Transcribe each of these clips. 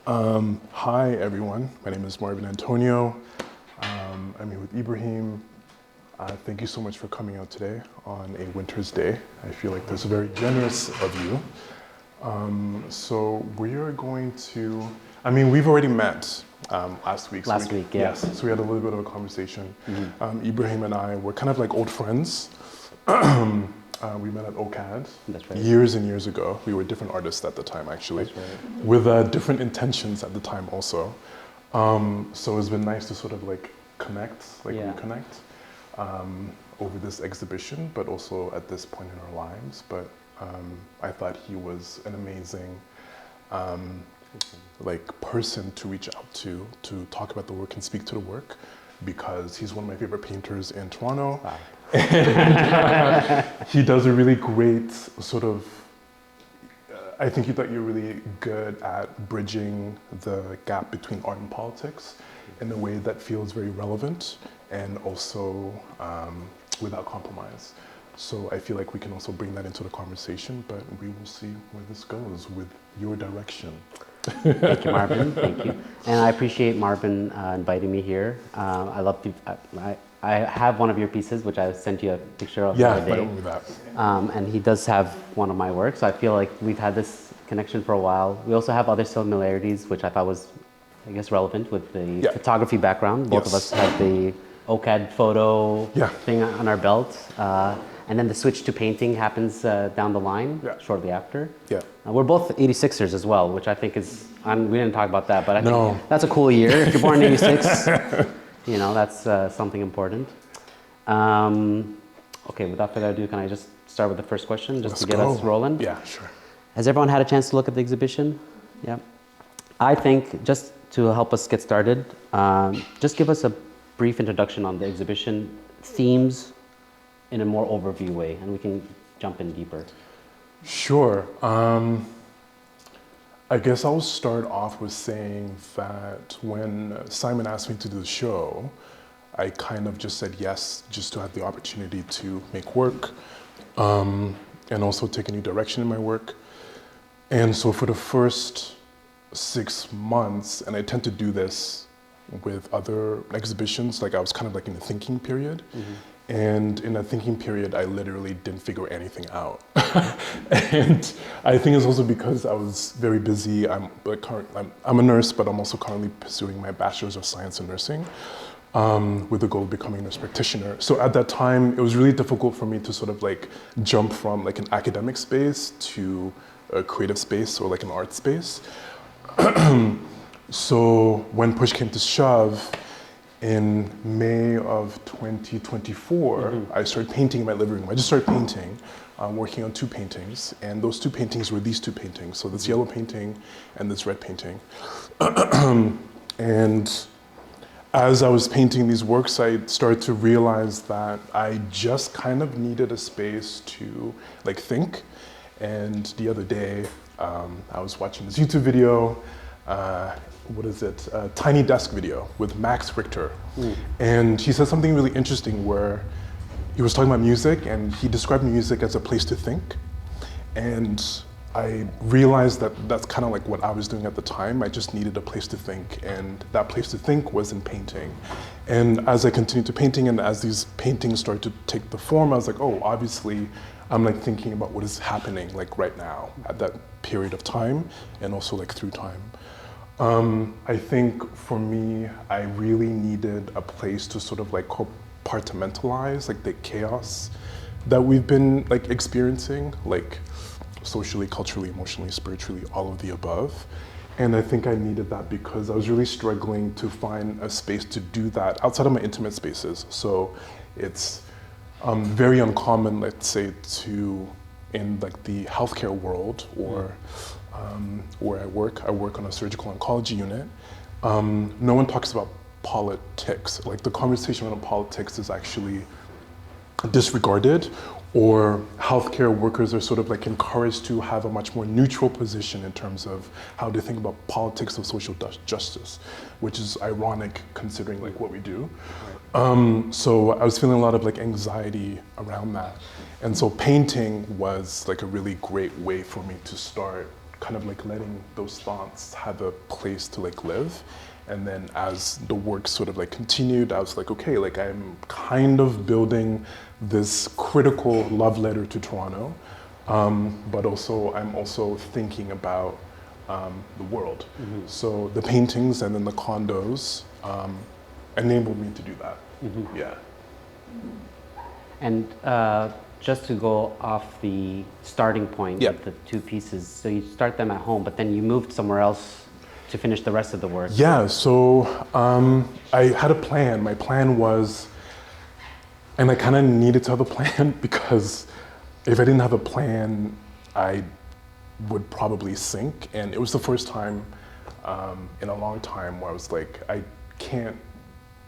Hi everyone, my name is Marvin Antonio. I'm here with Ibrahim. Thank you so much for coming out today on a winter's day. I feel like that's very generous of you. So we are going to, we've already met last week. Last week, yeah. Yes, so we had a little bit of a conversation. Ibrahim and I were kind of like old friends. We met at OCAD. That's right. Years and years ago. We were different artists at the time, actually, That's right. with different intentions at the time also. So it's been nice to sort of like connect, reconnect over this exhibition, but also at this point in our lives. But I thought he was an amazing person to reach out to talk about the work and speak to the work, because he's one of my favorite painters in Toronto. Wow. And he does a really great sort of, I think he thought you're really good at bridging the gap between art and politics in a way that feels very relevant and also without compromise. So I feel like we can also bring that into the conversation, but we will see where this goes with your direction. Thank you, Marvin. Thank you. And I appreciate Marvin inviting me here. I love I have one of your pieces, which I sent you a picture of the other day. That. And he does have one of my works. So I feel like we've had this connection for a while. We also have other similarities, which I thought was, I guess, relevant with the photography background. Both of us had the OCAD photo thing on our belt. And then the switch to painting happens down the line shortly after. Yeah. We're both 86ers as well, which I think is, we didn't talk about that, but I think that's a cool year. If you're born in 86, you know, that's something important. Okay, without further ado, can I just start with the first question just to get us rolling? Yeah, sure. Has everyone had a chance to look at the exhibition? Yeah. I think just to help us get started, just give us a brief introduction on the exhibition themes in a more overview way, and we can jump in deeper. Sure. I guess I'll start off with saying that when Simon asked me to do the show, I kind of just said yes, just to have the opportunity to make work and also take a new direction in my work. And so for the first 6 months, and I tend to do this with other exhibitions, like I was kind of like in the thinking period. And in that thinking period, I literally didn't figure anything out. And I think it's also because I was very busy. I'm a nurse, but I'm also currently pursuing my Bachelor's of Science in Nursing with the goal of becoming a nurse practitioner. So at that time, it was really difficult for me to sort of like jump from like an academic space to a creative space or like an art space. So when push came to shove, in May of 2024, I started painting in my living room. I just started painting, working on 2 paintings, and those 2 paintings were these 2 paintings. So this yellow painting and this red painting. And as I was painting these works, I started to realize that I just kind of needed a space to like think. And the other day, I was watching this YouTube video, Tiny Desk video with Max Richter. And he said something really interesting where he was talking about music, and he described music as a place to think. And I realized that that's kind of like what I was doing at the time. I just needed a place to think, and that place to think was in painting. And as I continued to painting, and as these paintings started to take the form, I was like, oh, obviously I'm like thinking about what is happening like right now at that period of time, and also like through time. I think for me, I really needed a place to sort of like compartmentalize like the chaos that we've been like experiencing, like socially, culturally, emotionally, spiritually, all of the above. And I think I needed that because I was really struggling to find a space to do that outside of my intimate spaces. So it's very uncommon, let's say, in like the healthcare world or where I work on a surgical oncology unit. No one talks about politics. Like the conversation around politics is actually disregarded, or healthcare workers are sort of like encouraged to have a much more neutral position in terms of how they think about politics of social justice, which is ironic considering like what we do. So I was feeling a lot of like anxiety around that. And so painting was like a really great way for me to start kind of like letting those thoughts have a place to like live. And then as the work sort of like continued, I was like, okay, like I'm kind of building this critical love letter to Toronto, but also I'm also thinking about the world. So the paintings and then the condos enabled me to do that. Yeah. And just to go off the starting point of the two pieces, so you start them at home, but then you moved somewhere else to finish the rest of the work. Yeah, so I had a plan. My plan was, and I kind of needed to have a plan because if I didn't have a plan, I would probably sink. And it was the first time in a long time where I was like, I can't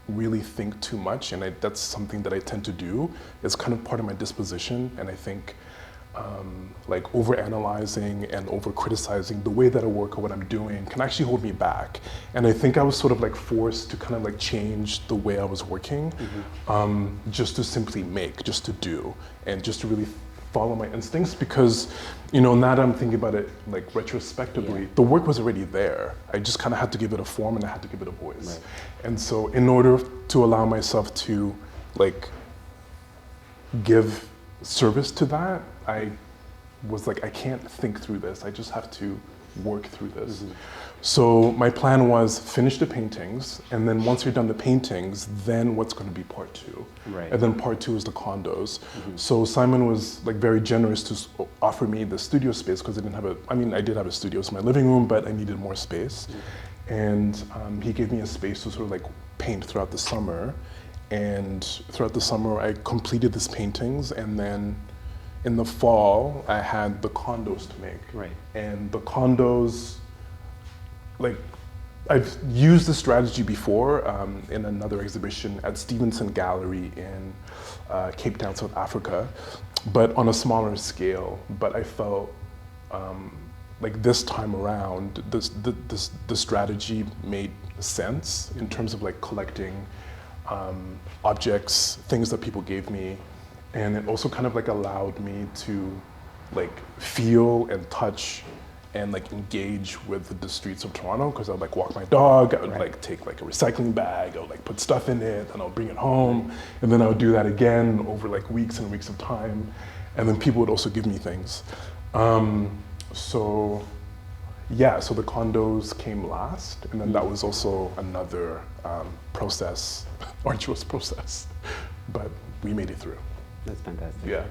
really think too much, and that's something that I tend to do. It's kind of part of my disposition, and I think like over-analyzing and over-criticizing the way that I work or what I'm doing can actually hold me back. And I think I was sort of like forced to kind of like change the way I was working, just to simply make, just to do, and just to really follow my instincts, because now that I'm thinking about it like retrospectively, the work was already there. I just kind of had to give it a form and I had to give it a voice. Right. And so in order to allow myself to like give service to that, I was like, I can't think through this. I just have to work through this. So my plan was finish the paintings, and then once you're done the paintings, then what's going to be part two? Right. And then part two is the condos. So Simon was like very generous to offer me the studio space, because I didn't have I did have a studio, it's my living room, but I needed more space. And he gave me a space to sort of like paint throughout the summer. And throughout the summer, I completed these paintings, and then in the fall, I had the condos to make. Right. And the condos, like, I've used this strategy before in another exhibition at Stevenson Gallery in Cape Town, South Africa, but on a smaller scale. But I felt like this time around, the strategy made sense in terms of like collecting objects, things that people gave me, and it also kind of like allowed me to like feel and touch and like engage with the streets of Toronto, because I would like walk my dog, I would like take like a recycling bag, I would like put stuff in it, and I would bring it home, and then I would do that again over like weeks and weeks of time, and then people would also give me things. So the condos came last, and then that was also another process, arduous process, but we made it through. That's fantastic. Yeah.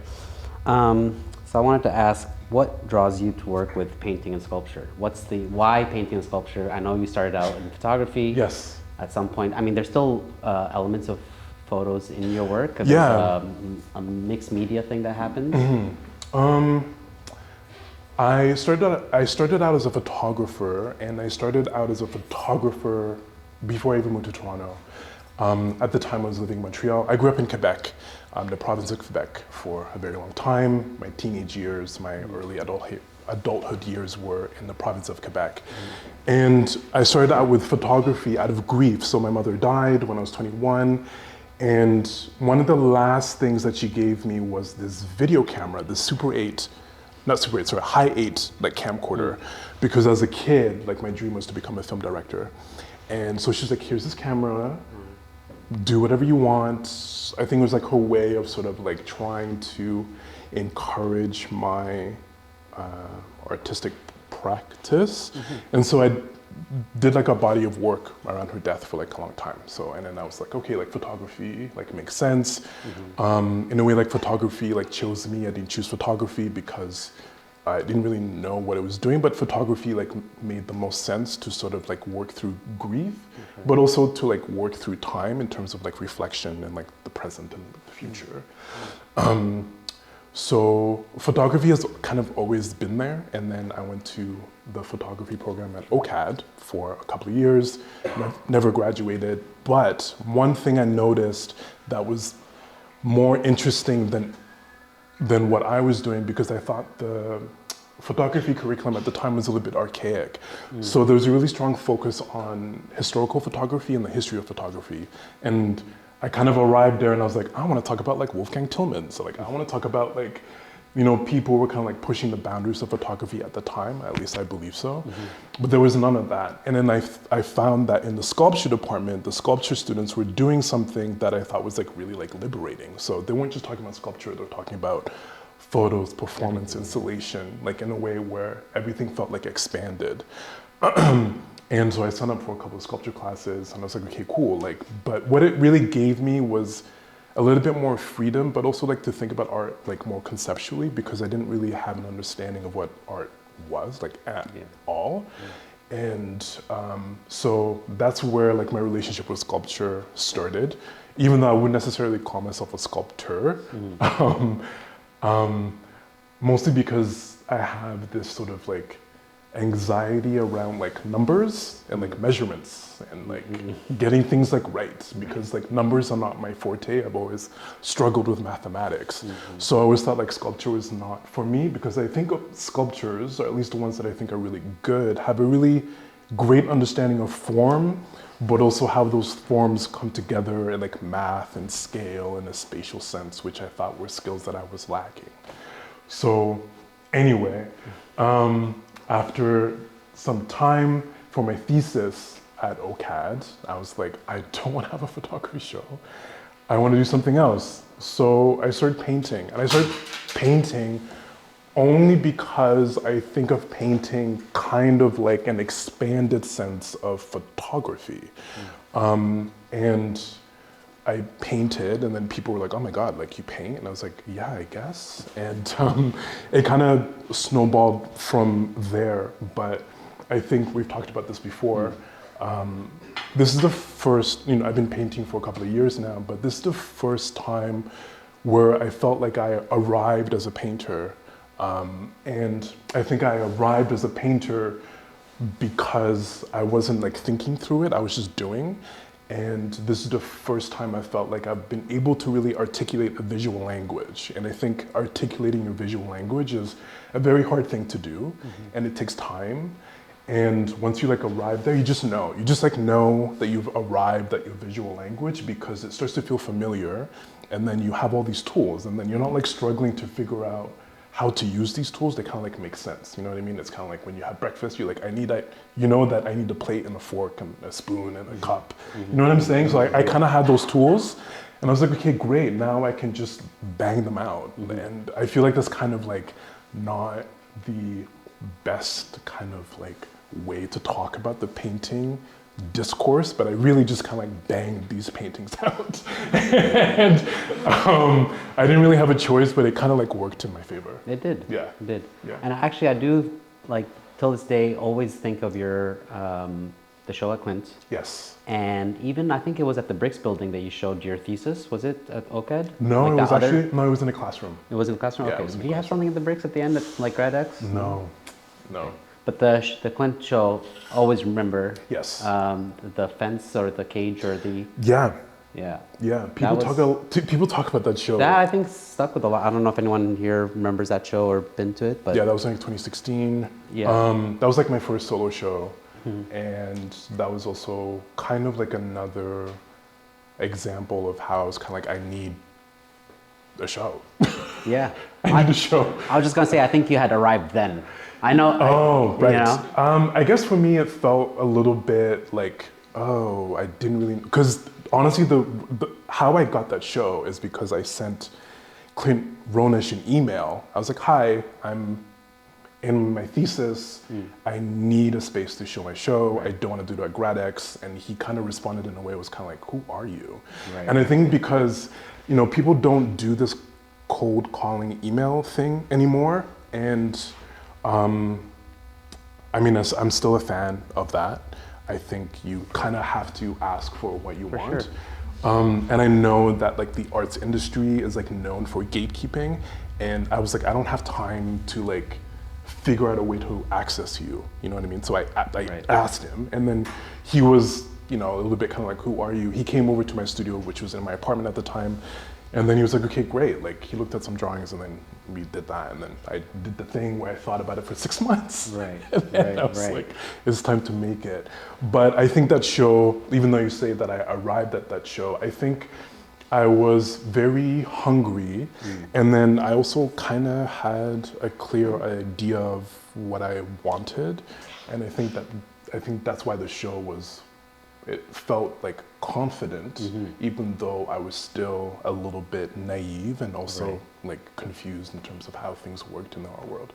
So I wanted to ask, what draws you to work with painting and sculpture? Why painting and sculpture? I know you started out in photography. Yes. At some point, I mean, there's still elements of photos in your work. Yeah. There's a mixed media thing that happens. I started out as a photographer, and I started out as a photographer before I even moved to Toronto. At the time I was living in Montreal. I grew up in Quebec, the province of Quebec, for a very long time. My teenage years, my early adulthood years were in the province of Quebec. And I started out with photography out of grief. So my mother died when I was 21. And one of the last things that she gave me was this video camera, the high 8 like camcorder, because as a kid, like my dream was to become a film director. And so she's like, here's this camera, do whatever you want. I think it was like her way of sort of like trying to encourage my artistic practice. And so I did like a body of work around her death for like a long time. So, and then I was like, okay, like photography like makes sense. In a way, like photography like chose me. I didn't choose photography because I didn't really know what it was doing, but photography like made the most sense to sort of like work through grief, but also to like work through time in terms of like reflection and like the present and the future. So photography has kind of always been there, and then I went to the photography program at OCAD for a couple of years, never graduated, but one thing I noticed that was more interesting than what I was doing, because I thought the photography curriculum at the time was a little bit archaic. So there was a really strong focus on historical photography and the history of photography. And I kind of arrived there and I was like, I want to talk about like Wolfgang Tillman. So like, I want to talk about like people were kind of like pushing the boundaries of photography at the time, at least I believe so. But there was none of that. And then I found that in the sculpture department, the sculpture students were doing something that I thought was like really like liberating. So they weren't just talking about sculpture, they were talking about photos, performance, installation, like in a way where everything felt like expanded. And so I signed up for a couple of sculpture classes and I was like, okay, cool. But what it really gave me was a little bit more freedom, but also like to think about art like more conceptually, because I didn't really have an understanding of what art was like at all. And so that's where like my relationship with sculpture started, even though I wouldn't necessarily call myself a sculptor. Mostly because I have this sort of like anxiety around like numbers and like measurements and like getting things like right, because like numbers are not my forte. I've always struggled with mathematics. So I always thought like sculpture was not for me, because I think sculptures, or at least the ones that I think are really good, have a really great understanding of form, but also how those forms come together in like math and scale and a spatial sense, which I thought were skills that I was lacking. So anyway, after some time for my thesis at OCAD, I was like, I don't want to have a photography show. I want to do something else. So I started painting, and I started painting only because I think of painting kind of like an expanded sense of photography. And I painted, and then people were like, oh my God, like you paint? And I was like, yeah, I guess. And it kind of snowballed from there. But I think we've talked about this before. This is the first, I've been painting for a couple of years now, but this is the first time where I felt like I arrived as a painter. And I think I arrived as a painter because I wasn't like thinking through it, I was just doing. And this is the first time I felt like I've been able to really articulate a visual language. And I think articulating your visual language is a very hard thing to do, and it takes time. And once you like arrive there, you just know. You just like know that you've arrived at your visual language, because it starts to feel familiar. And then you have all these tools, and then you're not like struggling to figure out how to use these tools. They kind of like make sense. You know what I mean? It's kind of like when you have breakfast, you're like, you know that I need a plate and a fork and a spoon and a cup. You know what I'm saying? So I kind of had those tools, and I was like, okay, great. Now I can just bang them out. And I feel like that's kind of like not the best kind of like way to talk about the painting discourse, but I really just kind of like banged these paintings out. And I didn't really have a choice, but it kind of like worked in my favor. It did. Yeah. It did. Yeah. And actually, I do like till this day always think of your the show at Clint. Yes. And even I think it was at the Bricks building that you showed your thesis. Was it at OCAD? No, like it was actually no, it was in a classroom. It was in the classroom. Yeah, Okay. it was in Do the you have something at the Bricks at the end, at like Grad X? No. But the Clint show, always remember. Yes. The fence or the cage or the. Yeah. Yeah. Yeah. People talk about that show. That I think stuck with a lot. I don't know if anyone here remembers that show or been to it, but. Yeah, that was like 2016. Yeah. That was like my first solo show. And that was also kind of like another example of how I was kind of like, I need a show. Yeah. I need a show. I was just going to say, I think you had arrived then. I know. Oh, right. You know? I guess for me, it felt a little bit like, oh, I didn't really, because honestly, the how I got that show is because I sent Clint Ronesh an email. I was like, hi, I'm in my thesis. I need a space to show my show. I don't want to do it at Grad X. And he kind of responded in a way, it was kind of like, who are you? Right. And I think because, people don't do this cold calling email thing anymore. And I mean, I'm still a fan of that. I think you kind of have to ask for what you want. Sure. And I know that like the arts industry is like known for gatekeeping. And I was like, I don't have time to like figure out a way to access you. You know what I mean? So I asked him, and then he was, a little bit kind of like, who are you? He came over to my studio, which was in my apartment at the time. And then he was like, okay, great. Like he looked at some drawings, and then we did that. And then I did the thing where I thought about it for 6 months. Right. And then I was like, it's time to make it. But I think that show, even though you say that I arrived at that show, I think I was very hungry, and then I also kind of had a clear idea of what I wanted, and I think that's why the show was. It felt like confident, even though I was still a little bit naive and also like confused in terms of how things worked in our world.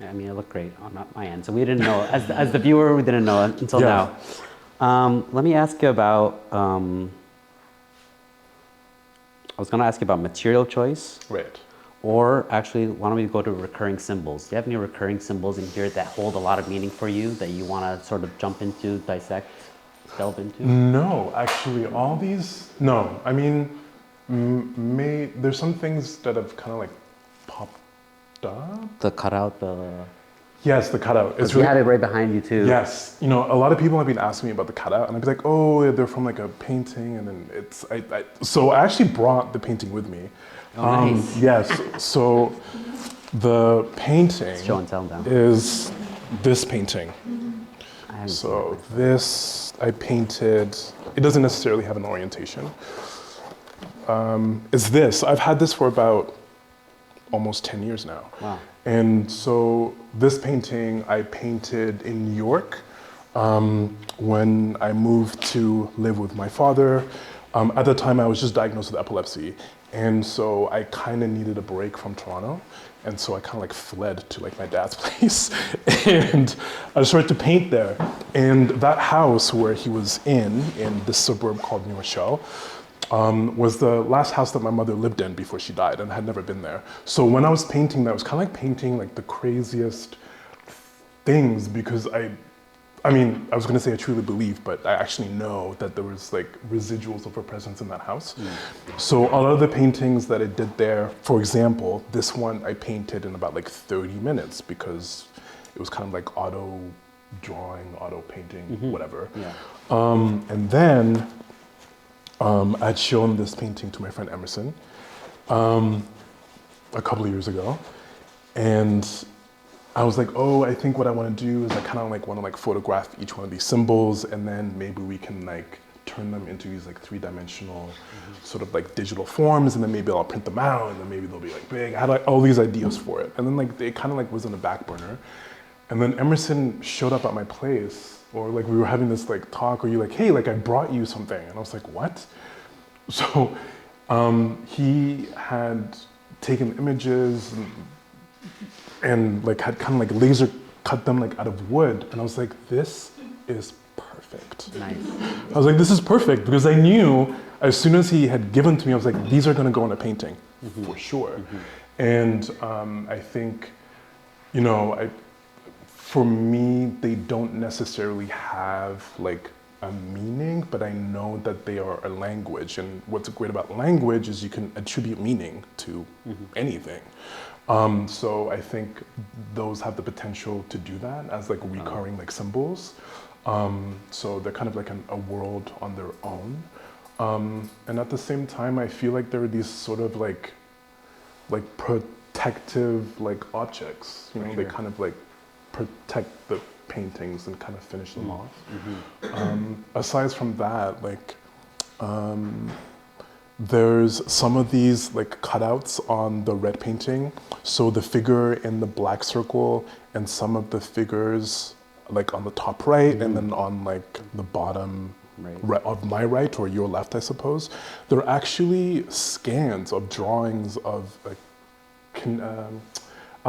I mean, it looked great on my end, so we didn't know. As the viewer, we didn't know until now. Let me ask you about. I was going to ask you about material choice. Right. Or actually, why don't we go to recurring symbols? Do you have any recurring symbols in here that hold a lot of meaning for you that you want to sort of jump into, dissect, delve into? No, actually, all these. No, I mean, there's some things that have kind of like popped up. The cutout, the. Yes, the cutout. It's really, you have it right behind you too. Yes, you know, a lot of people have been asking me about the cutout, and I'd be like, oh, they're from like a painting, and then it's. So I actually brought the painting with me. Oh, nice. Yes, so the painting Show and tell now. is this painting. So this I painted. It doesn't necessarily have an orientation. It's this. I've had this for about almost 10 years now. Wow. And so this painting I painted in New York when I moved to live with my father. At the time I was just diagnosed with epilepsy. And so I kind of needed a break from Toronto. And so I kind of like fled to like my dad's place. And I started to paint there. And that house where he was in this suburb called New Rochelle, was the last house that my mother lived in before she died, and I had never been there. So when I was painting that, it was kind of like painting like the craziest things, because I mean, I was gonna say I truly believe, but I actually know that there was like residuals of her presence in that house. So a lot of the paintings that I did there, for example, this one I painted in about like 30 minutes because it was kind of like auto drawing, auto painting, whatever. Yeah. And then I'd shown this painting to my friend Emerson a couple of years ago, and I was like, oh, I think what I want to do is I kind of like want to like photograph each one of these symbols, and then maybe we can like turn them into these like three-dimensional sort of like digital forms, and then maybe I'll print them out, and then maybe they'll be like big. I had like all these ideas for it, and then like it kind of like was on the back burner, and then Emerson showed up at my place. Or like we were having this like talk, or you like, hey, like I brought you something, and I was like, what? So he had taken images and like had kind of like laser cut them like out of wood, and I was like, this is perfect. Nice. I was like, this is perfect, because I knew as soon as he had given to me, I was like, these are going to go in a painting for sure. And I think, you know, for me, they don't necessarily have like a meaning, but I know that they are a language. And what's great about language is you can attribute meaning to anything. So I think those have the potential to do that as like recurring like symbols. So they're kind of like a world on their own. And at the same time, I feel like there are these sort of like protective like objects, you know, they kind of like protect the paintings and kind of finish them off. Aside from that, like there's some of these like cutouts on the red painting. So the figure in the black circle and some of the figures like on the top right and then on like the bottom right of my right or your left, I suppose, they're actually scans of drawings of a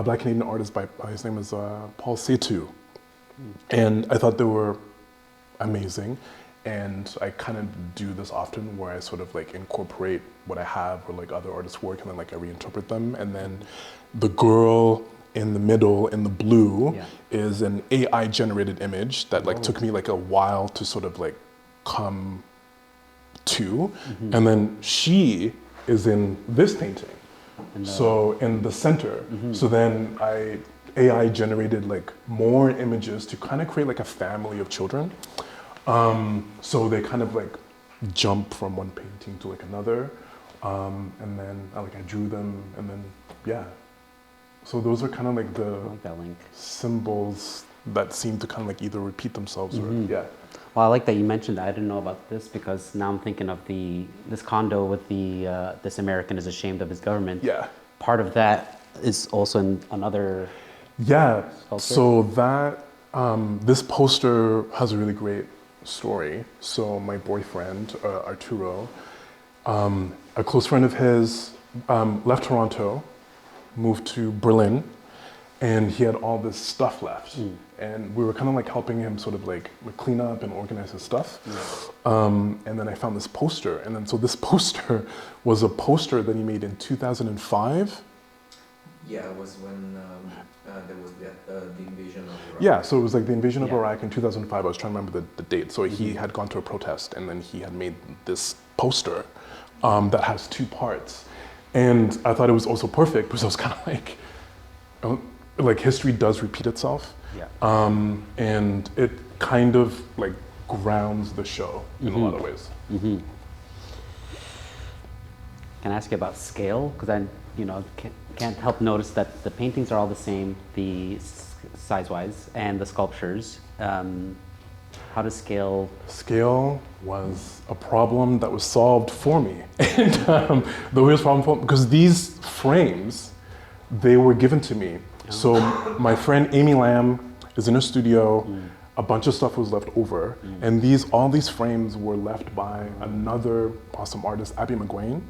Black Canadian artist by his name is Paul Setu. And I thought they were amazing. And I kind of do this often where I sort of like incorporate what I have or like other artists' work and then like I reinterpret them. And then the girl in the middle in the blue is an AI generated image that like took me like a while to sort of like come to. And then she is in this painting. So in the center. So then AI generated like more images to kind of create like a family of children. So they kind of like jump from one painting to like another. And then I drew them and then, yeah. So those are kind of like the I like that link. symbols that seem to kind of like either repeat themselves or, yeah. Well, Well, I like that you mentioned that. I didn't know about this because now I'm thinking of this condo with this American is ashamed of his government. Yeah. Part of that is also in another. Yeah. Sculpture? So that this poster has a really great story. So my boyfriend Arturo, a close friend of his, left Toronto, moved to Berlin, and he had all this stuff left. And we were kind of like helping him sort of like clean up and organize his stuff. And then I found this poster. And then so this poster was a poster that he made in 2005. Yeah, it was when there was the invasion of Iraq. Yeah, so it was like the invasion of Iraq in 2005. I was trying to remember the date. So he had gone to a protest, and then he had made this poster that has two parts. And I thought it was also perfect because I was kind of like history does repeat itself. Yeah. And it kind of like grounds the show in a lot of ways. Can I ask you about scale? Because I, can't help notice that the paintings are all the same, the size-wise, and the sculptures. How does scale? Scale was a problem that was solved for me, and the weirdest problem because these frames, they were given to me. So my friend Amy Lamb is in her studio. A bunch of stuff was left over, and all these frames were left by another awesome artist, Abby McGuane,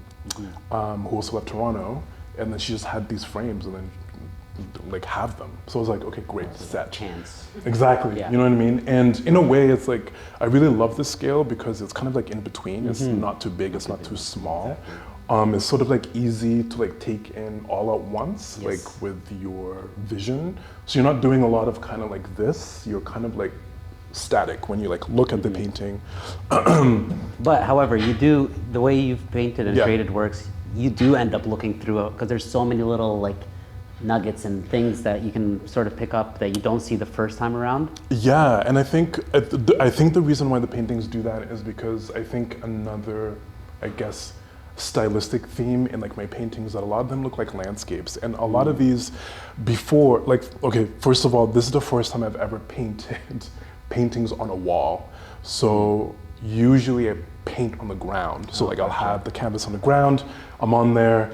who also left Toronto, and then she just had these frames and then like have them. So I was like, okay, great, set. Chance. Exactly, Yeah. you know what I mean? And in a way, it's like, I really love this scale because it's kind of like in between. It's not too big, it's not too small. It's sort of like easy to like take in all at once, like with your vision. So you're not doing a lot of kind of like this, you're kind of like static when you like look at the painting. But however, you do, the way you've painted and Yeah. created works, you do end up looking through it because there's so many little like nuggets and things that you can sort of pick up that you don't see the first time around. Yeah, and I think the reason why the paintings do that is because I think another, I guess, stylistic theme in like my paintings that a lot of them look like landscapes, and a lot of these before, like, okay, first of all, this is the first time I've ever painted paintings on a wall. So usually I paint on the ground. So like I'll have the canvas on the ground, I'm on there.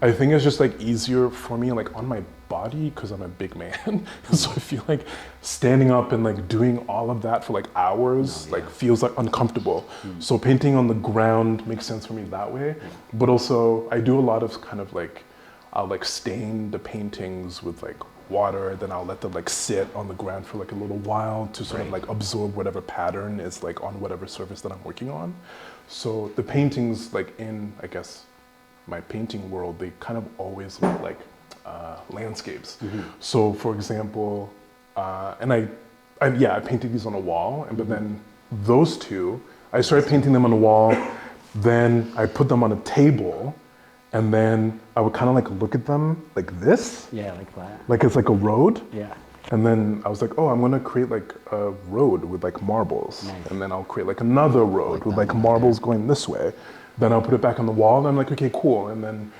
I think it's just like easier for me like on my body because I'm a big man. So I feel like standing up and like doing all of that for like hours like feels like uncomfortable. So painting on the ground makes sense for me that way. But also I do a lot of kind of like, I'll like stain the paintings with like water, then I'll let them like sit on the ground for like a little while to sort of like absorb whatever pattern is like on whatever surface that I'm working on. So the paintings like in, I guess, my painting world, they kind of always look like landscapes. So for example, and I painted these on a wall, and but then those two, I started painting them on the wall, then I put them on a table, and then I would kind of like look at them like this. Yeah, like that. Like it's like a road. Yeah. And then I was like, oh, I'm gonna create like a road with like marbles. Nice. And then I'll create like another road with like marbles going this way. Then I'll put it back on the wall, and I'm like, okay, cool. And then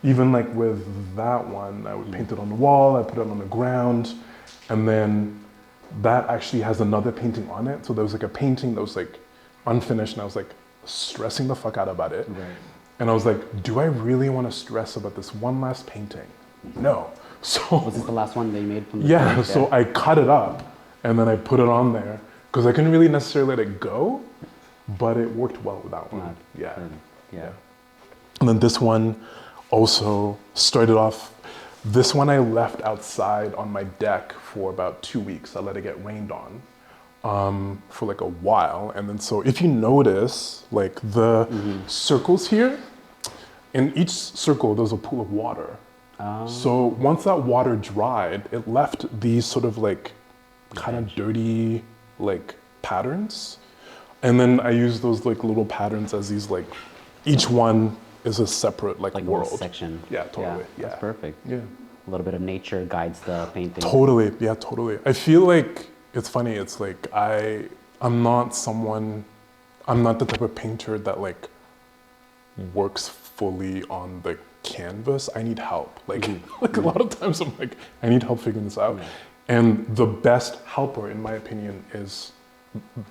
even like with that one, I would paint it on the wall, I put it on the ground, and then that actually has another painting on it. So there was like a painting that was like unfinished, and I was like stressing the fuck out about it. Right. And I was like, do I really want to stress about this one last painting? No. So Was this the last one that you made from the yeah, paint? so I cut it up and then I put it on there because I couldn't really necessarily let it go, but it worked well with that one. Yeah. Yeah. And then this one also started off, this one I left outside on my deck for about 2 weeks. I let it get rained on for like a while. And then so if you notice like the circles here, in each circle there's a pool of water. So once that water dried, it left these sort of like kind of dirty like patterns. And then I use those like little patterns as these like, each one is a separate like Like a world. little section. Yeah, totally. Yeah. That's perfect. Yeah. A little bit of nature guides the painting. Totally. Yeah, totally. I feel like it's funny. It's like I'm not the type of painter that like works fully on the canvas. I need help. Like, like a lot of times I'm like, I need help figuring this out. And the best helper, in my opinion, is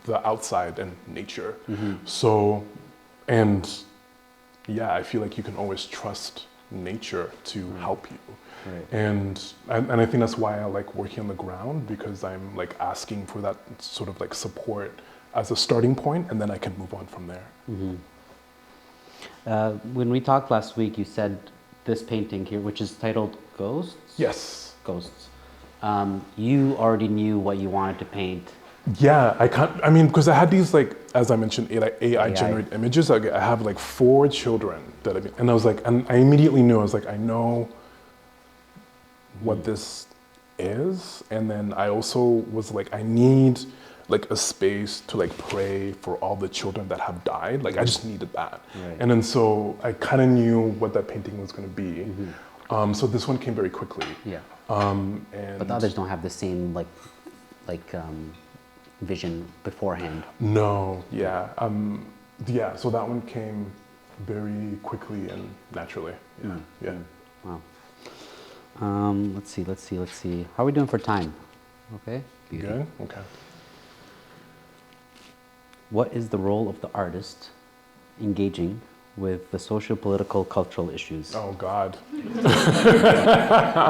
the outside and nature. So, and yeah, I feel like you can always trust nature to help you. Right. And I think that's why I like working on the ground, because I'm like asking for that sort of like support as a starting point, and then I can move on from there. When we talked last week, you said this painting here, which is titled Ghosts? Yes. Ghosts. You already knew what you wanted to paint. Yeah, I mean, because I had these, like, as I mentioned, AI generated images. I have like 4 children and I was like, and I immediately knew, I was like, I know what this is. And then I also was like, I need like a space to like pray for all the children that have died. Like I just needed that. Right. And then so I kind of knew what that painting was going to be. So this one came very quickly. Yeah. And But the others don't have the same vision beforehand. No, yeah. Yeah, so that one came very quickly and naturally. Yeah. Wow. Let's see. How are we doing for time? Okay. Beauty. Good? Okay. What is the role of the artist engaging with the socio-political cultural issues? Oh, God.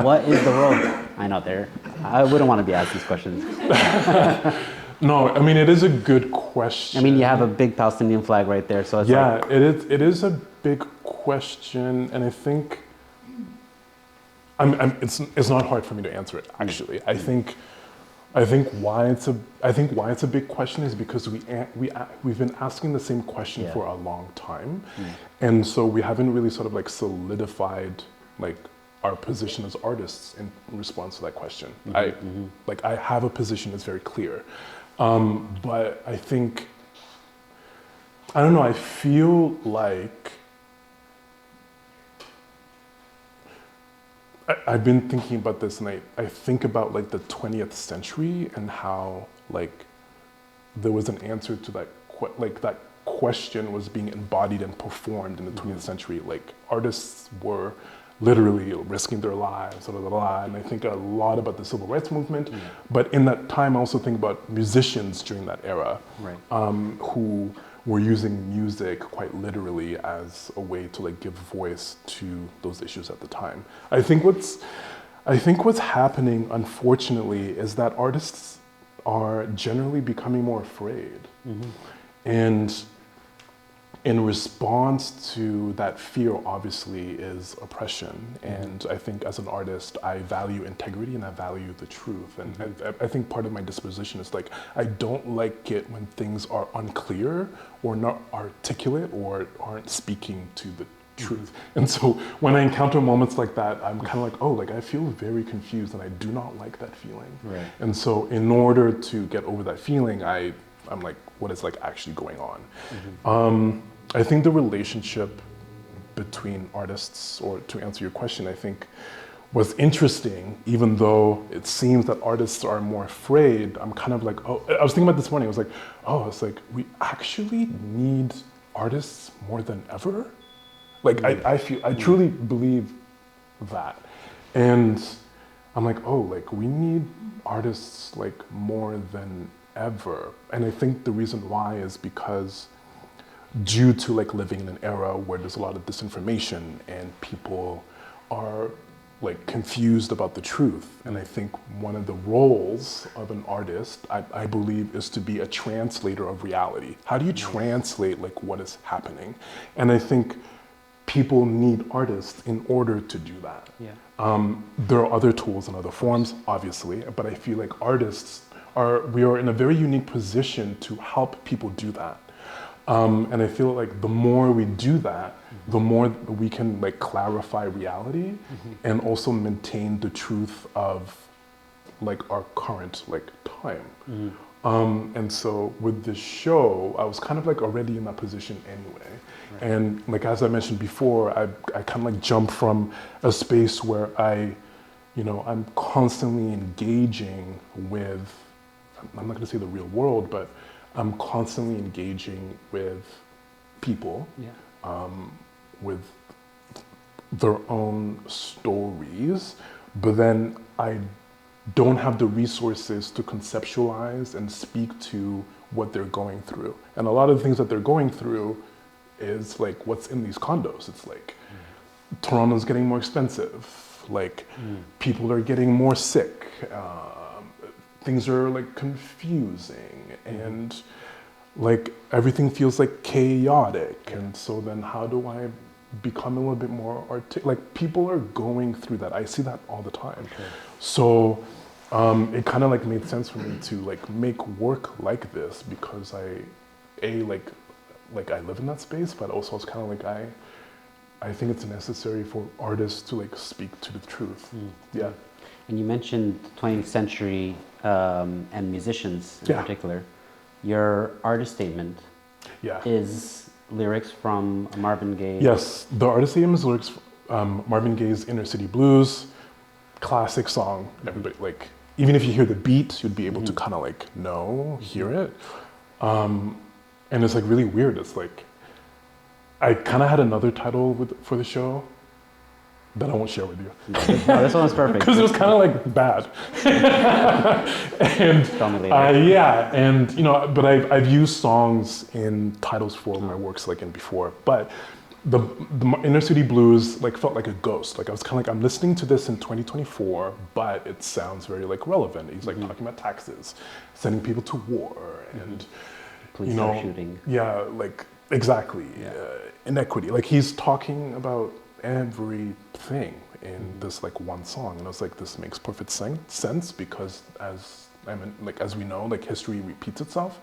What is the role? I know I wouldn't want to be asked these questions. No, I mean, it is a good question. I mean, you have a big Palestinian flag right there, so it's yeah, it is a big question, and I think it's not hard for me to answer it. Actually, I think why it's a big question is because we've been asking the same question for a long time, and so we haven't really sort of like solidified like our position as artists in response to that question. I have a position that's very clear, but I think I don't know. I feel like I've been thinking about this, and I think about like the 20th century and how like there was an answer to that that question was being embodied and performed in the 20th century. Like artists were literally risking their lives, and I think a lot about the civil rights movement. But in that time, I also think about musicians during that era, who were using music quite literally as a way to like give voice to those issues at the time. I think what's happening, unfortunately, is that artists are generally becoming more afraid, and in response to that fear, obviously, is oppression. And I think as an artist, I value integrity and I value the truth. And I think part of my disposition is like, I don't like it when things are unclear or not articulate or aren't speaking to the truth. And so when I encounter moments like that, I'm kind of like, oh, like I feel very confused and I do not like that feeling. Right. And so in order to get over that feeling, I'm like, what is like actually going on? I think the relationship between artists, or to answer your question, I think was interesting, even though it seems that artists are more afraid. I'm kind of like, oh, I was thinking about this morning, I was like, oh, it's like, we actually need artists more than ever? Like, I truly believe that. And I'm like, oh, like we need artists like more than ever. And I think the reason why is because due to like living in an era where there's a lot of disinformation and people are like confused about the truth. And I think one of the roles of an artist, I believe, is to be a translator of reality. How do you translate like what is happening? And I think people need artists in order to do that. There are other tools and other forms, obviously, but I feel like artists we are in a very unique position to help people do that. And I feel like the more we do that, the more we can like clarify reality and also maintain the truth of like our current like time. And so with this show, I was kind of like already in that position anyway. And like, as I mentioned before, I kind of like jump from a space where I'm constantly engaging with, I'm not gonna say the real world, but I'm constantly engaging with people, with their own stories, but then I don't have the resources to conceptualize and speak to what they're going through. And a lot of the things that they're going through is like what's in these condos. It's like Toronto's getting more expensive, like people are getting more sick, things are like confusing, and like everything feels like chaotic. And so then how do I become a little bit more like people are going through that. I see that all the time. So it kind of like made sense for me to like make work like this, because like I live in that space, but also it's kind of like I think it's necessary for artists to like speak to the truth. Yeah. And you mentioned 20th century and musicians in particular. Your artist statement is lyrics from Marvin Gaye. Yes, the artist statement is lyrics Marvin Gaye's Inner City Blues, classic song. Everybody like, even if you hear the beat, you'd be able to kind of like hear it. And it's like really weird. It's like, I kind of had another title for the show that I won't share with you. No, this one was perfect. Because it was kind of like bad. And tell me later. yeah, and you know, but I've used songs in titles for my works like in before. But the Inner City Blues like felt like a ghost. Like I was kind of like, I'm listening to this in 2024, but it sounds very like relevant. He's like talking about taxes, sending people to war, and police are shooting. Yeah, like exactly. Inequity. Like he's talking about everything in this like one song, and I was like, this makes perfect sense because as we know, like history repeats itself.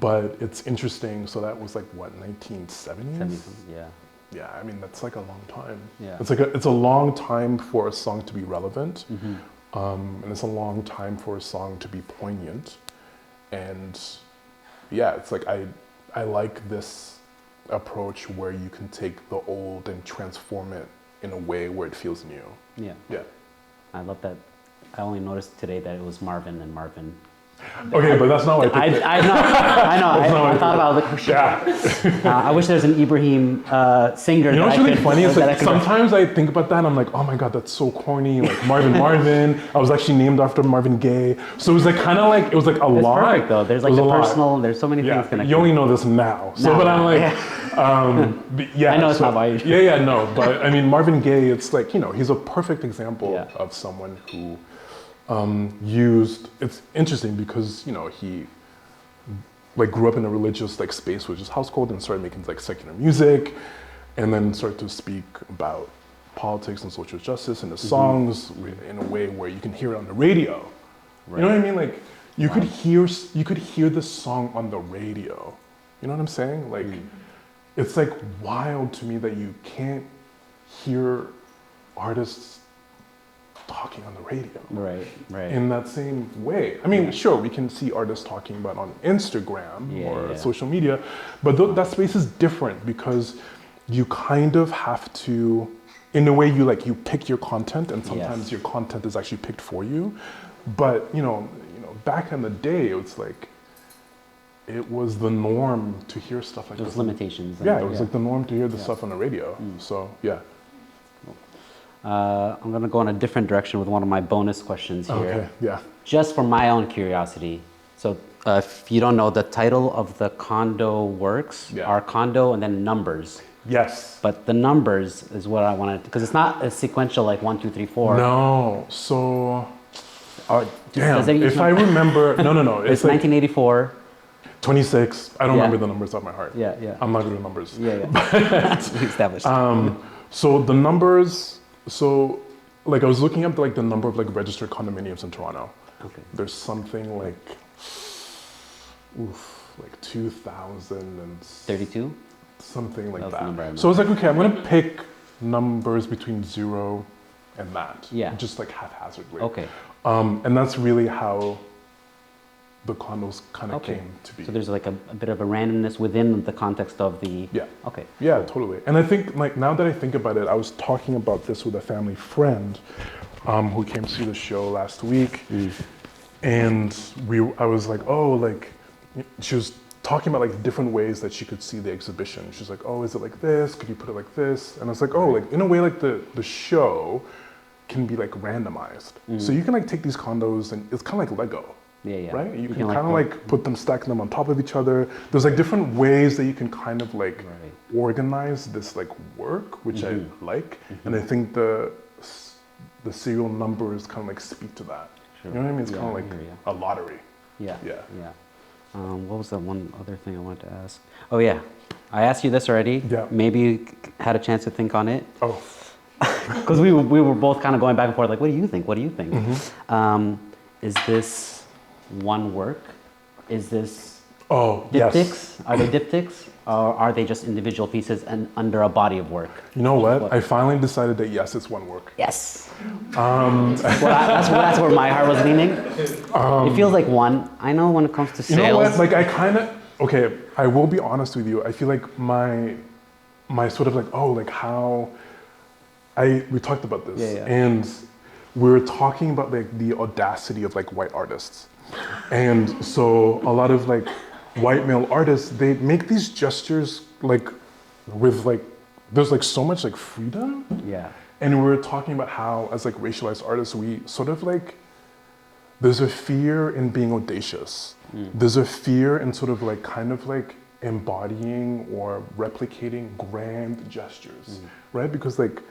But it's interesting. So that was like what, 1970s? Yeah. I mean, that's like a long time. Yeah. It's a long time for a song to be relevant, and it's a long time for a song to be poignant. And yeah, it's like I like this approach where you can take the old and transform it in a way where it feels new. Yeah. I love that. I only noticed today that it was Marvin and Marvin. Okay, but that's not what I picked. I know. I thought about it. I wish there's an Ibrahim singer. You know what's really funny is like sometimes I think about that and I'm like, oh my god, that's so corny. Like Marvin. I was actually named after Marvin Gaye. So it was like kind of like it was like a lot. It's perfect though. There's like the personal. There's so many things connected. You only know this now. So but I'm like, I know it's not by you. No. But I mean Marvin Gaye. It's like, you know, he's a perfect example of someone who. It's interesting because, you know, he like grew up in a religious like space, which is household, and started making like secular music, and then started to speak about politics and social justice in the songs in a way where you can hear it on the radio. Right. You know what I mean? Like you could hear this song on the radio. You know what I'm saying? Like it's like wild to me that you can't hear artists talking on the radio. Right. In that same way. I mean, sure, we can see artists talking about on Instagram or social media, but that space is different because you kind of have to, in a way, you pick your content, and sometimes your content is actually picked for you. But you know, back in the day, it was like it was the norm to hear stuff like this. There's limitations. It was like the norm to hear this stuff on the radio. So yeah. I'm going to go in a different direction with one of my bonus questions here. Okay, yeah. Just for my own curiosity. So if you don't know, the title of the condo works are condo and then numbers. Yes. But the numbers is what I wanted, because it's not a sequential like 1, 2, 3, 4. No. So, if I remember, no. It's like 1984. 26. I don't remember the numbers off my heart. Yeah. I'm not good with numbers. Established. So the numbers. So, like I was looking up like the number of like registered condominiums in Toronto. Okay. There's something like, like 2,032. Something like that. So I was like, okay, I'm gonna pick numbers between 0 and that. Yeah. Just like haphazardly. Okay. And that's really how the condos kind of came to be. So there's like a bit of a randomness within the context of the... Yeah. Okay. Yeah, totally. And I think like now that I think about it, I was talking about this with a family friend who came to see the show last week. And I was like, she was talking about like different ways that she could see the exhibition. She's like, oh, is it like this? Could you put it like this? And I was like, oh, like in a way like the show can be like randomized. So you can like take these condos and it's kind of like Lego. Yeah. Right? You can can, kind of like put them, stack them on top of each other. There's like different ways that you can kind of like organize this like work, which I like. And I think the serial numbers kind of like speak to that. Sure. You know what I mean? It's kind of like a lottery. Yeah. Yeah. What was that one other thing I wanted to ask? Oh yeah, I asked you this already. Yeah. Maybe you had a chance to think on it. Oh. Because we were both kind of going back and forth, like, what do you think? What do you think? Is this one work? Is this diptychs? Yes. Are they diptychs? Or are they just individual pieces and under a body of work? You know what? I finally decided that yes, it's one work. Yes. That's where my heart was leaning. It feels like one. I know when it comes to sales. You know what? Like I kind of, okay, I will be honest with you. I feel like my sort of like, how, we talked about this. And we were talking about like the audacity of like white artists. And so a lot of like white male artists, they make these gestures like with like, there's like so much like freedom. Yeah. And we were talking about how as like racialized artists, we sort of like, there's a fear in being audacious. There's a fear in sort of like kind of like embodying or replicating grand gestures, right? Because like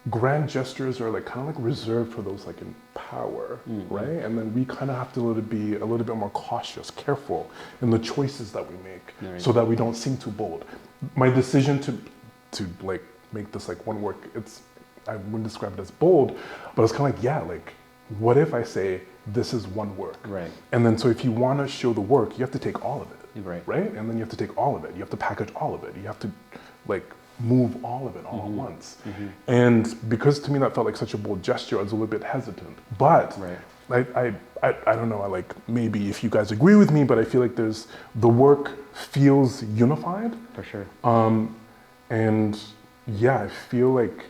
grand gestures are like kind of like reserved for those like in power, right? And then we kind of have to be a little bit more cautious, careful in the choices that we make, so that we don't seem too bold. My decision to like make this like one work, I wouldn't describe it as bold, but it's kind of like, yeah, like what if I say this is one work, right? And then so if you want to show the work, you have to take all of it, right? And then you have to take all of it. You have to package all of it. You have to like move all of it all at once. And because to me that felt like such a bold gesture, I was a little bit hesitant. But I don't know, I like maybe if you guys agree with me, but I feel like the work feels unified. For sure. And yeah, I feel like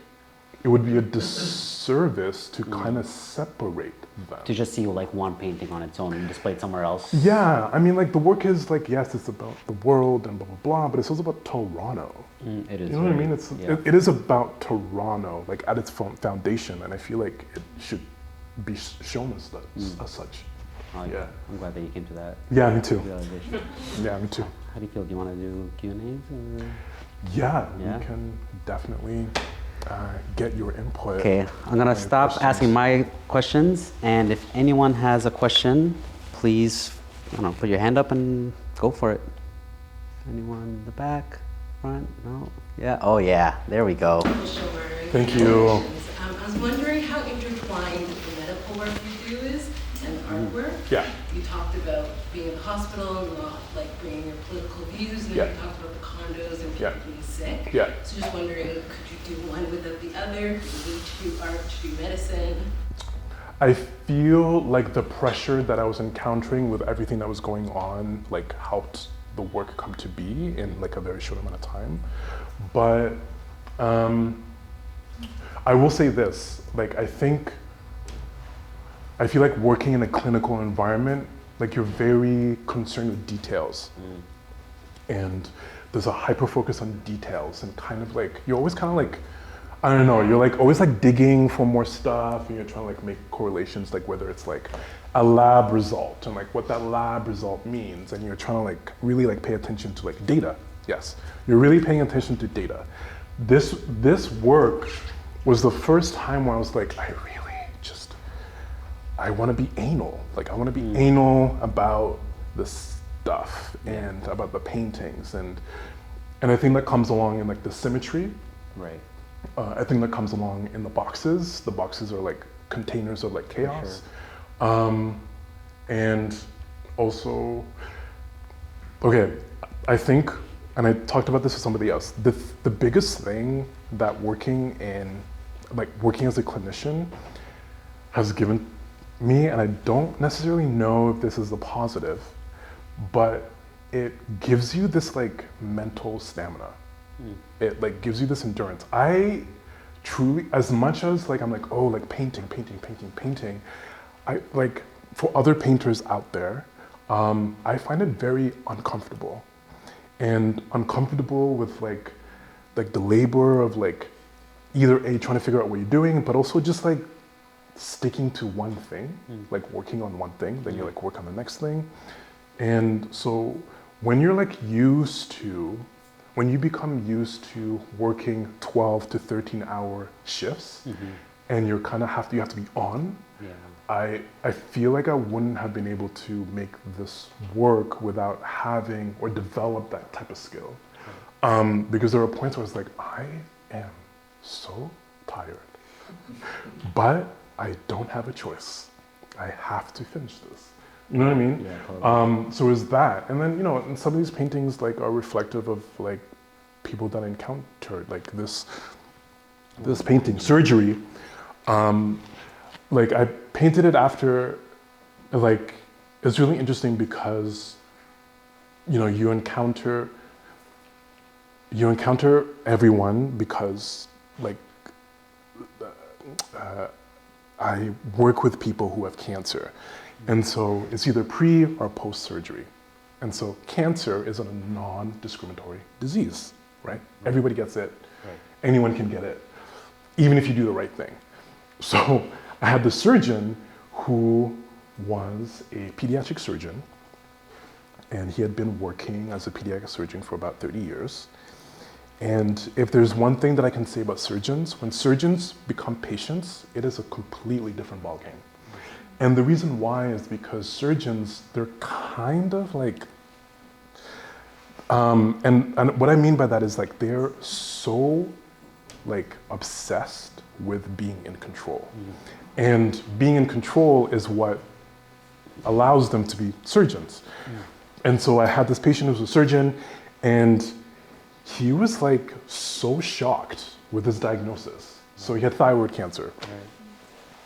it would be a disservice to kind of separate them. To just see like one painting on its own and displayed somewhere else. Yeah, I mean like the work is like, yes, it's about the world and blah, blah, blah, but it's also about Toronto. It is. You know what I mean? It is about Toronto, like at its foundation, and I feel like it should be shown as such. Oh, yeah. I'm glad that you came to that. Yeah, me too. Realization. Yeah, me too. How do you feel? Do you want to do Q&As? Yeah, we can definitely get your input. Okay, I'm gonna stop asking my questions, and if anyone has a question, please, I don't know, put your hand up and go for it. Anyone in the back, front? No? Yeah? Oh yeah, there we go. Thank you. I was wondering how intertwined the medical work you do is and artwork. Yeah. You talked about being in the hospital, not like bringing your political views, and then you talked about the condos and people being sick. Yeah. So just wondering, could you do one without the other? Do you need to do art to do medicine? I feel like the pressure that I was encountering with everything that was going on, like helped the work come to be in like a very short amount of time. But I will say this, like I feel like working in a clinical environment, like you're very concerned with details. And there's a hyper focus on details and kind of like, you're always kind of like, I don't know, you're like always like digging for more stuff and you're trying to like make correlations, like whether it's like a lab result and like what that lab result means. And you're trying to like really like pay attention to like data. Yes, you're really paying attention to data. This work was the first time where I was like, I want to be anal. Like I want to be anal about the stuff and about the paintings. And I think that comes along in like the symmetry. Right. I think that comes along in the boxes. The boxes are like containers of like chaos. Sure. And also, okay, I think, and I talked about this with somebody else, the biggest thing that working as a clinician has given me, and I don't necessarily know if this is a positive, but it gives you this like mental stamina. It like gives you this endurance. I truly, as much as like I'm like, oh, like painting, I like, for other painters out there, I find it very uncomfortable. And uncomfortable with like the labor of like either trying to figure out what you're doing, but also just like sticking to one thing, like working on one thing, then you like work on the next thing. And so when you're like when you become used to working 12 to 13 hour shifts and you have to be on, I feel like I wouldn't have been able to make this work without having or develop that type of skill. Because there were points where I was like, I am so tired, but I don't have a choice. I have to finish this. You know what I mean? Yeah, totally. So is that, and then and some of these paintings like are reflective of like people that I encountered, like this painting, Surgery. Like I painted it after, like it's really interesting because you encounter everyone because like I work with people who have cancer. And so it's either pre or post surgery. And so cancer is a non-discriminatory disease, right? Everybody gets it. Right. Anyone can get it, even if you do the right thing. So I had the surgeon who was a pediatric surgeon, and he had been working as a pediatric surgeon for about 30 years. And if there's one thing that I can say about surgeons, when surgeons become patients, it is a completely different ballgame. And the reason why is because surgeons, they're kind of like, and what I mean by that is like they're so like obsessed with being in control. And being in control is what allows them to be surgeons. And so I had this patient who was a surgeon, and he was like so shocked with his diagnosis. So he had thyroid cancer.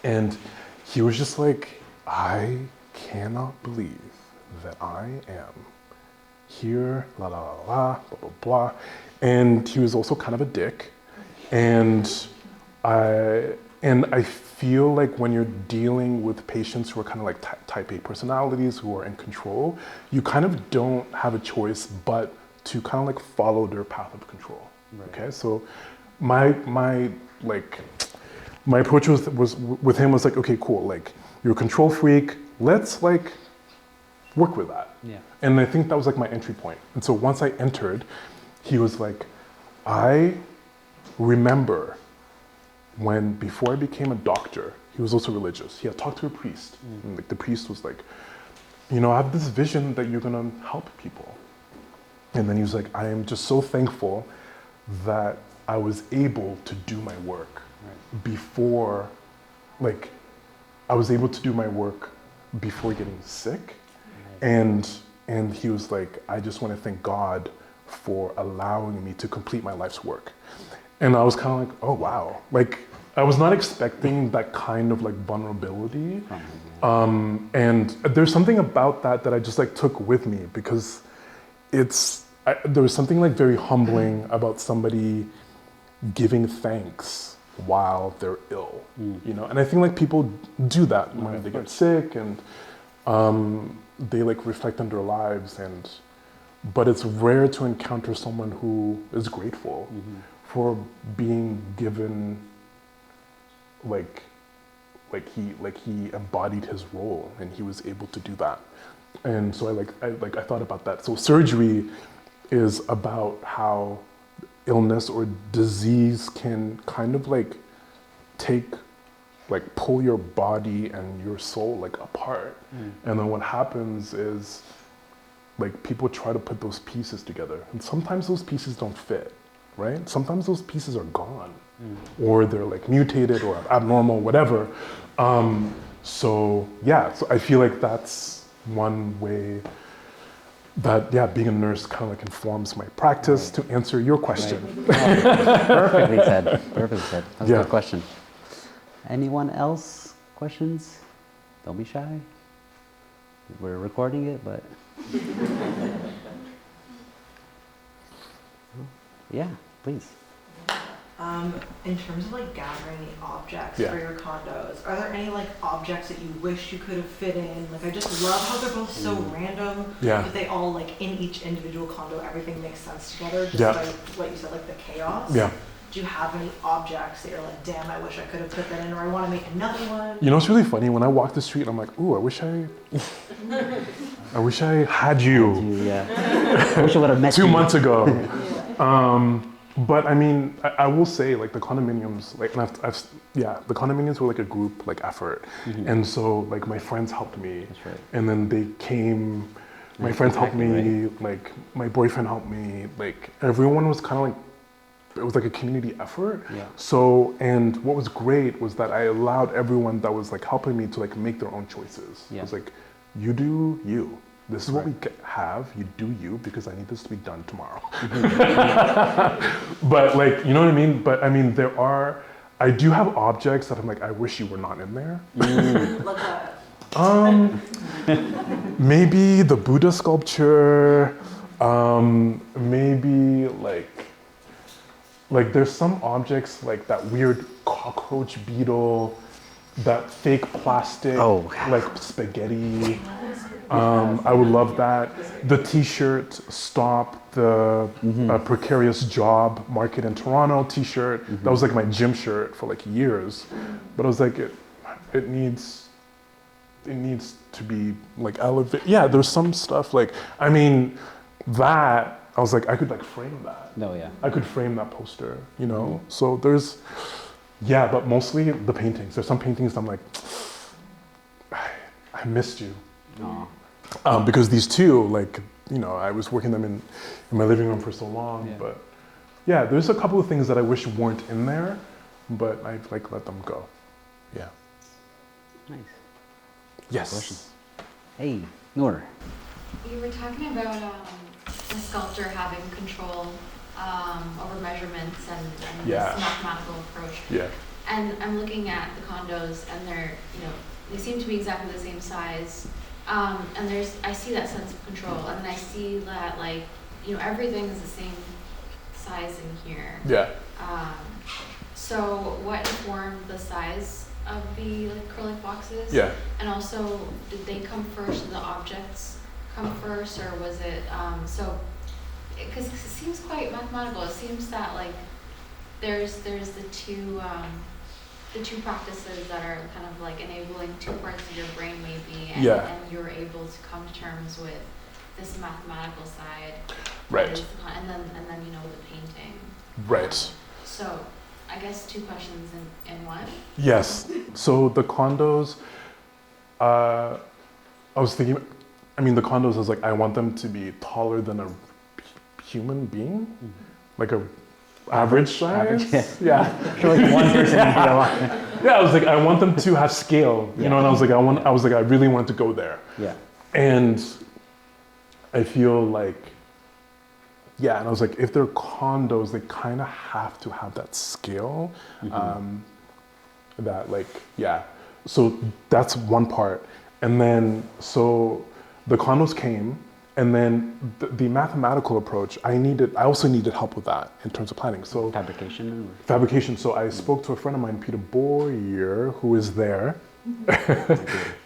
And he was just like, I cannot believe that I am here, la la la la, blah blah blah. And he was also kind of a dick. And I feel like when you're dealing with patients who are kind of like type A personalities who are in control, you kind of don't have a choice but to kind of like follow their path of control. Right. Okay, so my approach was with him was like, okay, cool, like you're a control freak, let's like work with that. Yeah. And I think that was like my entry point. And so once I entered, he was like, I remember when before I became a doctor, he was also religious. He had talked to a priest, and like the priest was like, I have this vision that you're gonna help people. And then he was like, I am just so thankful that I was able to do my work before, like, I was able to do my work before getting sick. And he was like, I just want to thank God for allowing me to complete my life's work. And I was kind of like, oh, wow. Like, I was not expecting that kind of like vulnerability. And there's something about that I just like took with me because there was something like very humbling about somebody giving thanks while they're ill, And I think like people do that when they get sick and they like reflect on their lives but it's rare to encounter someone who is grateful for being given like he embodied his role and he was able to do that. And so I thought about that. So surgery is about how illness or disease can kind of like pull your body and your soul like apart. And then what happens is like people try to put those pieces together and sometimes those pieces don't fit, right? Sometimes those pieces are gone or they're like mutated or abnormal, whatever. So I feel like that's one way that, being a nurse kind of like informs my practice to answer your question. Perfectly said. That was a good question. Anyone else? Questions? Don't be shy. We're recording it, but... Yeah, please. In terms of like gathering the objects for your condos, are there any like objects that you wish you could have fit in? Like I just love how they're both so random, but they all like in each individual condo, everything makes sense together, just by what you said, like the chaos. Do do you have any objects that you're like, damn, I wish I could have put that in, or I want to make another one? You know, it's really funny. When I walk the street, I'm like, ooh, I wish I had you. Yeah. I wish I would have met 2 you. months ago. But I mean, I will say, like, the condominiums, like, and the condominiums were like a group, like, effort. And so, like, my friends helped me. That's right. And then they came, my friends helped me, like, my boyfriend helped me, like, everyone was kind of like, it was like a community effort. Yeah. So, and what was great was that I allowed everyone that was like helping me to like make their own choices. Yeah. I was like, you do you. This is what we have. You do you, because I need this to be done tomorrow. But like, you know what I mean? But I mean, I do have objects that I'm like, I wish you were not in there. Like what? Maybe the Buddha sculpture. Maybe like there's some objects like that weird cockroach beetle, that fake plastic, like spaghetti. I would love that. The T-shirt, Stop the Precarious Job Market in Toronto T-shirt. That was like my gym shirt for like years. But I was like, it needs to be like elevated. Yeah, there's some stuff like, I mean, that, I was like, I could like frame that. No, yeah. I could frame that poster, you know? So there's, yeah, but mostly the paintings. There's some paintings that I'm like, I missed you. Because these two, like, you know, I was working them in my living room for so long, but yeah, there's a couple of things that I wish weren't in there, but I like let them go. Yeah. Nice. Yes. Question. Hey, Noor. You were talking about the sculptor having control over measurements and this mathematical approach. Yeah. And I'm looking at the condos, and they're, you know, they seem to be exactly the same size. And I see that sense of control, and then I see that, like, you know, everything is the same size in here. Yeah. So what informed the size of the like acrylic boxes? Yeah. And also, did they come first? Did the objects come first, or was it because it seems quite mathematical. It seems that like there's the two practices that are kind of like enabling two parts of your brain maybe, and you're able to come to terms with this mathematical side. Right. And then you know the painting. Right. So I guess two questions in one. Yes. So the condos, I was thinking, I mean, the condos, I was like, I want them to be taller than a human being, like a average size. Yeah. Sure, like one person. Yeah, I was like, I want them to have scale, you know, and I was like, I really wanted to go there. Yeah. And I feel like, yeah, and I was like, if they're condos, they kind of have to have that scale, that like, yeah. So that's one part. And then, so the condos came, and then the mathematical approach, I also needed help with that in terms of planning. So fabrication. So I spoke to a friend of mine, Peter Boyer, who is there,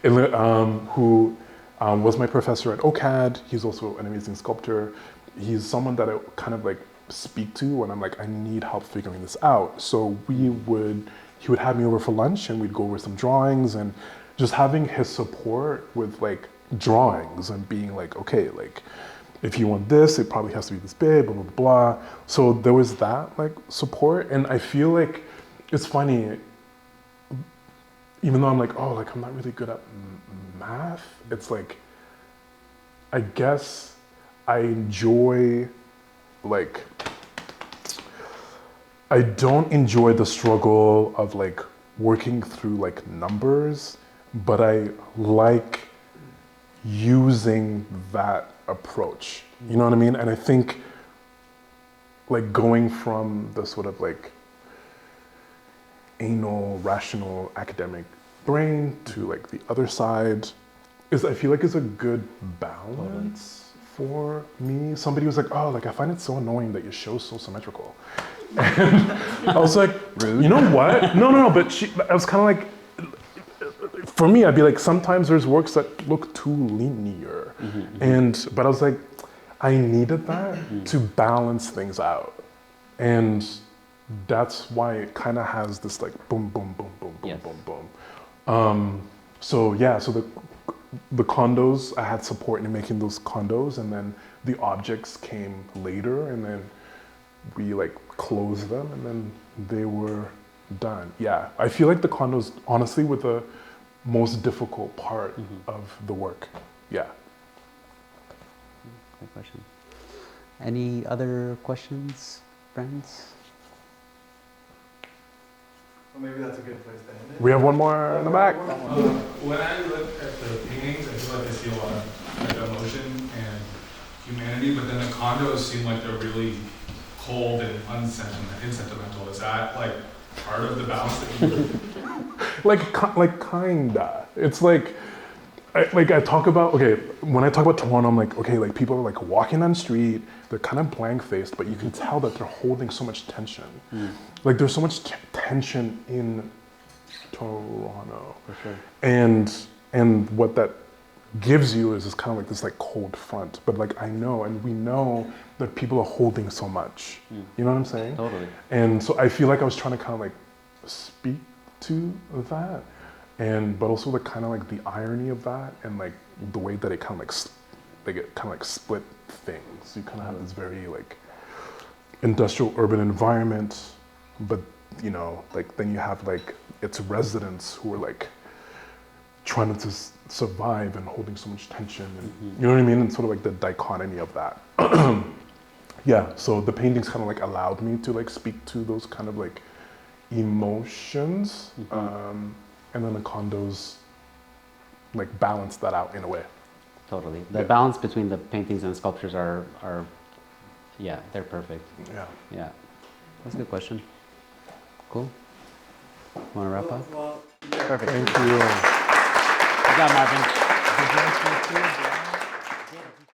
who was my professor at OCAD. He's also an amazing sculptor. He's someone that I kind of like speak to when I'm like, I need help figuring this out. So he would have me over for lunch, and we'd go over some drawings, and just having his support with like drawings and being like, okay, like if you want this, it probably has to be this big, blah, blah, blah. So there was that like support. And I feel like it's funny, even though I'm like, oh, like I'm not really good at math, it's like, I guess I enjoy, like, I don't enjoy the struggle of like working through like numbers, but I like using that approach. You know what I mean? And I think like going from the sort of like anal, rational, academic brain to like the other side I feel like is a good balance for me. Somebody was like, oh, like I find it so annoying that your show's so symmetrical. And I was like, rude. You know what? No, but I was kind of like, for me, I'd be like, sometimes there's works that look too linear. But I was like, I needed that to balance things out. And that's why it kind of has this like boom, boom, boom, boom, boom, Yes. boom, boom. So the condos, I had support in making those condos, and then the objects came later, and then we like closed them, and then they were done. Yeah, I feel like the condos, honestly, were the most difficult part of the work. Yeah. Good question. Any other questions, friends? Well, maybe that's a good place to end it. We have one more in the back. When I look at the paintings, I feel like I see a lot of like emotion and humanity, but then the condos seem like they're really cold and unsentimental. Is that like part of the balance that you like kinda. It's like I talk about, okay, when I talk about Toronto, I'm like, okay, like people are like walking on the street, they're kind of blank faced, but you can tell that they're holding so much tension. Like there's so much tension in Toronto. For sure. And what that gives you is kind of like this like cold front. But like I know, and we know that people are holding so much. You know what I'm saying? Totally. And so I feel like I was trying to kind of like speak to that, but also the kind of like the irony of that, and like the way that it kind of like split things. You kind of have this very like industrial urban environment, but you know, like then you have like its residents who are like trying to survive and holding so much tension, and you know what I mean, and sort of like the dichotomy of that. Yeah, so the paintings kind of like allowed me to like speak to those kind of like emotions, and then the condos like balance that out in a way. Totally. The balance between the paintings and the sculptures are yeah, they're perfect. Yeah. Yeah. That's a good question. Cool. Want to wrap up? Well, Perfect. Thank you. Good job, Marvin.